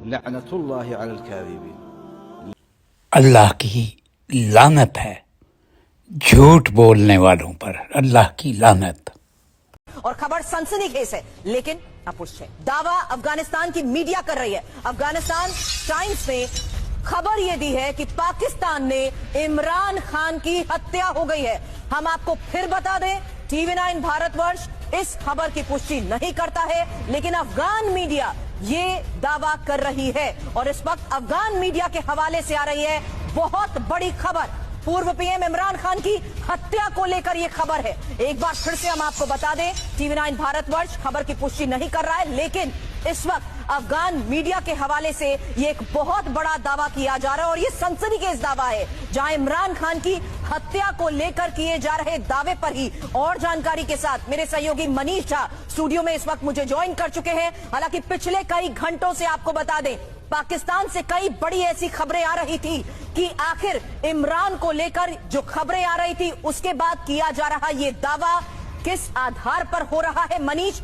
लअनतुल्लाहि अलल काज़िबीन। अल्लाह की लानत है झूठ बोलने वालों पर, अल्लाह की लानत। और खबर सनसनीखेज है, लेकिन अपुष्ट है। दावा अफगानिस्तान की मीडिया कर रही है। अफगानिस्तान टाइम्स ने खबर यह दी है कि पाकिस्तान ने इमरान खान की हत्या हो गई है। हम आपको फिर बता दें, TV9 भारतवर्ष इस खबर की पुष्टि नहीं करता है, लेकिन अफगान मीडिया ये दावा कर रही है। और इस वक्त अफगान मीडिया के हवाले से आ रही है बहुत बड़ी खबर। पूर्व PM इमरान खान की हत्या को लेकर यह खबर है। एक बार फिर से हम आपको बता दें, TV9 भारतवर्ष खबर की पुष्टि नहीं कर रहा है, लेकिन इस वक्त अफगान मीडिया के हवाले से ये एक बहुत बड़ा दावा किया जा रहा है। और ये सनसनीखेज दावा है, जहां इमरान खान की हत्या को लेकर किए जा रहे दावे पर ही और जानकारी के साथ मेरे सहयोगी मनीष झा स्टूडियो में इस वक्त मुझे ज्वाइन कर चुके हैं। हालांकि पिछले कई घंटों से आपको बता दें, पाकिस्तान से कई बड़ी ऐसी खबरें आ रही थी कि आखिर इमरान को लेकर जो खबरें आ रही थी उसके बाद किया जा रहा ये दावा किस आधार पर हो रहा है, मनीष?